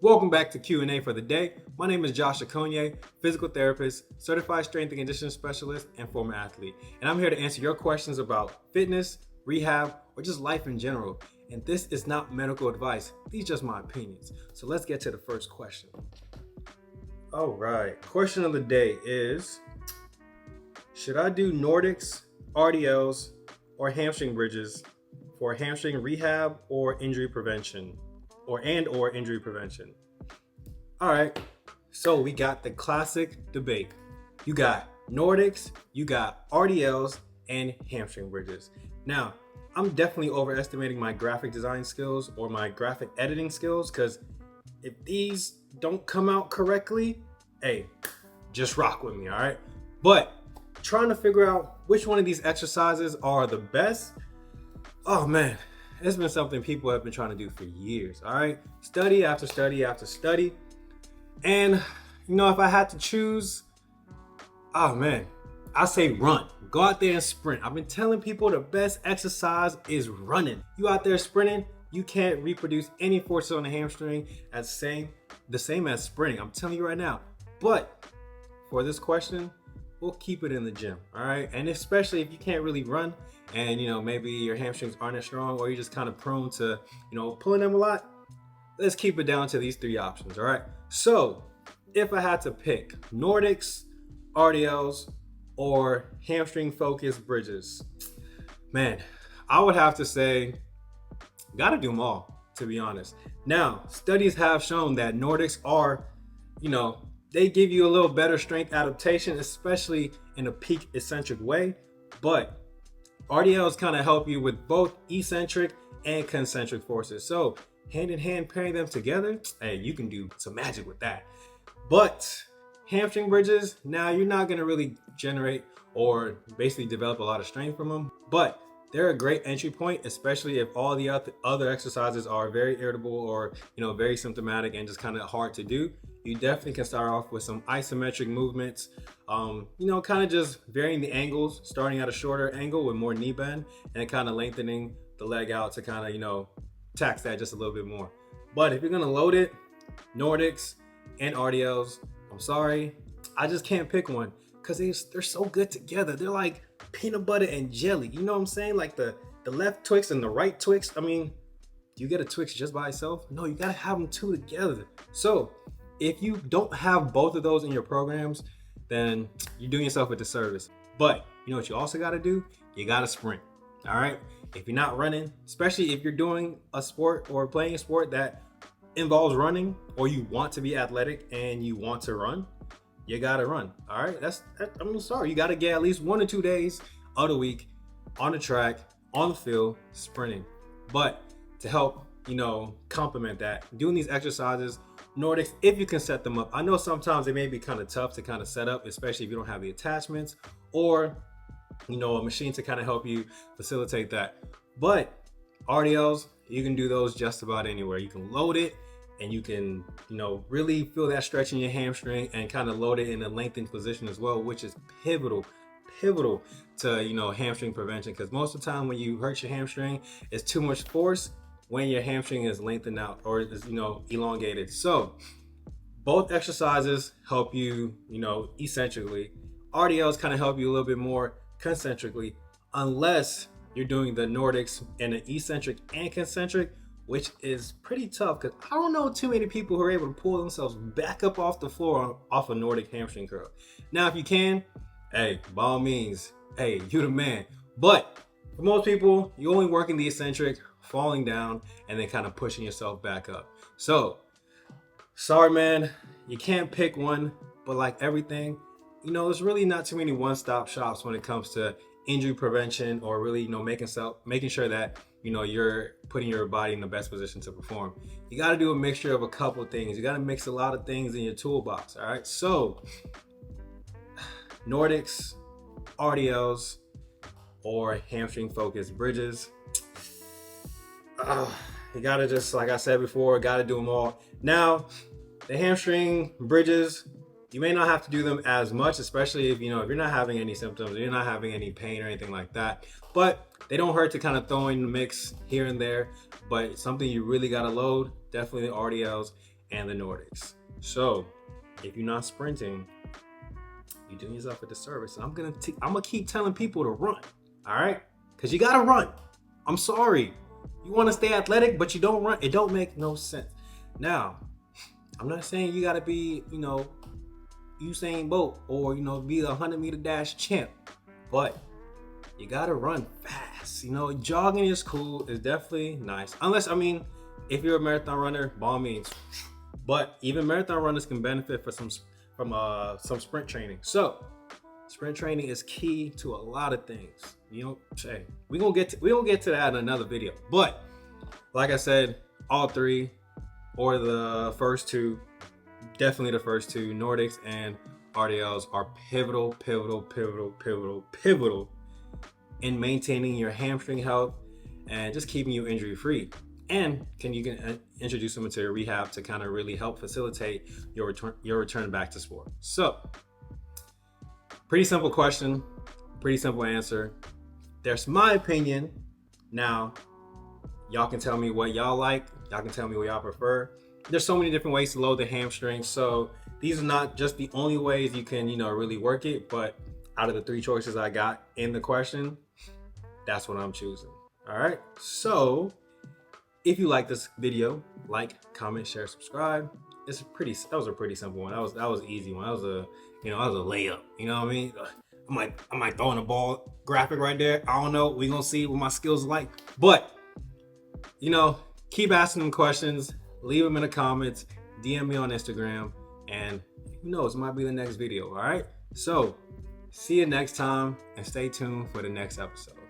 Welcome back to Q&A for the day. My name is Josh Akonye, physical therapist, certified strength and conditioning specialist, and former athlete. And I'm here to answer your questions about fitness, rehab, or just life in general. And this is not medical advice. These are just my opinions. So let's get to the first question. All right. Question of the day is, should I do Nordics, RDLs, or hamstring bridges for hamstring rehab or injury prevention? Or injury prevention? All right, so we got the classic debate. You got Nordics, you got RDLs, and hamstring bridges. Now, I'm definitely overestimating my graphic design skills or my graphic editing skills, because if these don't come out correctly, hey, just rock with me, all right? But trying to figure out which one of these exercises are the best, oh man, it's been something people have been trying to do for years, all right? Study after study after study. And, if I had to choose, oh man, I say run. Go out there and sprint. I've been telling people the best exercise is running. You out there sprinting, you can't reproduce any forces on the hamstring the same as sprinting. I'm telling you right now. But for this question, we'll keep it in the gym, all right? And especially if you can't really run and, maybe your hamstrings aren't as strong or you're just kind of prone to, pulling them a lot, let's keep it down to these three options, all right? So if I had to pick Nordics, RDLs, or hamstring focused bridges, man, I would have to say, gotta do them all, to be honest. Now, studies have shown that Nordics are, they give you a little better strength adaptation, especially in a peak eccentric way. But RDLs kind of help you with both eccentric and concentric forces. So hand in hand, pairing them together, hey, you can do some magic with that. But hamstring bridges, now you're not going to really generate or basically develop a lot of strength from them. But they're a great entry point, especially if all the other exercises are very irritable or, very symptomatic and just kind of hard to do. You definitely can start off with some isometric movements, kind of just varying the angles, starting at a shorter angle with more knee bend and kind of lengthening the leg out to kind of, tax that just a little bit more. But if you're going to load it, Nordics and RDLs, I'm sorry, I just can't pick one because they're so good together. They're like peanut butter and jelly. You know what I'm saying? Like the left Twix and the right Twix. I mean, do you get a Twix just by itself? No, you got to have them two together. So if you don't have both of those in your programs, then you're doing yourself a disservice. But you know what you also got to do? You got to sprint. All right. If you're not running, especially if you're doing a sport or playing a sport that involves running, or you want to be athletic and you want to run, you got to run. All right. I'm sorry. You got to get at least 1 or 2 days of the week on the track, on the field, sprinting. But to help, complement that, doing these exercises, Nordics, if you can set them up. I know sometimes they may be kind of tough to kind of set up, especially if you don't have the attachments or, a machine to kind of help you facilitate that. But RDLs, you can do those just about anywhere. You can load it and you can, really feel that stretch in your hamstring and kind of load it in a lengthened position as well, which is pivotal to, hamstring prevention. Because most of the time when you hurt your hamstring, it's too much force when your hamstring is lengthened out or is, elongated. So both exercises help you, eccentrically. RDLs kind of help you a little bit more concentrically, unless you're doing the Nordics in an eccentric and concentric, which is pretty tough because I don't know too many people who are able to pull themselves back up off the floor off a Nordic hamstring curl. Now, if you can, hey, by all means, hey, you the man. But for most people, you're only working the eccentric, falling down, and then kind of pushing yourself back up. So, sorry, man, you can't pick one, but like everything, there's really not too many one-stop shops when it comes to injury prevention or really, making sure that, you're putting your body in the best position to perform. You got to do a mixture of a couple of things. You got to mix a lot of things in your toolbox. All right. So Nordics, RDLs, or hamstring focused bridges. You got to just, like I said before, got to do them all. Now, the hamstring bridges, you may not have to do them as much, especially if you're not having any symptoms, or you're not having any pain or anything like that. But they don't hurt to kind of throw in the mix here and there. But something you really got to load, definitely the RDLs and the Nordics. So if you're not sprinting, you're doing yourself a disservice. And I'm gonna keep telling people to run, all right? Because you gotta run. I'm sorry. You want to stay athletic, but you don't run. It don't make no sense. Now, I'm not saying you gotta be, Usain Bolt or be the 100-meter dash champ, but you gotta run fast. Jogging is cool. It's definitely nice. Unless, if you're a marathon runner, by all means. But even marathon runners can benefit from some sprint training. So sprint training is key to a lot of things. We're gonna get to that in another video. But like I said, all three or the first two, definitely the first two, Nordics and RDLs, are pivotal in maintaining your hamstring health and just keeping you injury free. And you can introduce them into your rehab to kind of really help facilitate your return back to sport. So, pretty simple question, pretty simple answer. There's my opinion. Now, y'all can tell me what y'all like. Y'all can tell me what y'all prefer. There's so many different ways to load the hamstring. So these are not just the only ways you can, really work it. But out of the three choices I got in the question, that's what I'm choosing. All right. So if you like this video, like, comment, share, subscribe. That was a pretty simple one. That was an easy one. That was a layup. You know what I mean? I might throw in a ball graphic right there. I don't know. We're gonna see what my skills are like. But keep asking them questions. Leave them in the comments. DM me on Instagram, and who knows, it might be the next video. All right. So see you next time, and stay tuned for the next episode.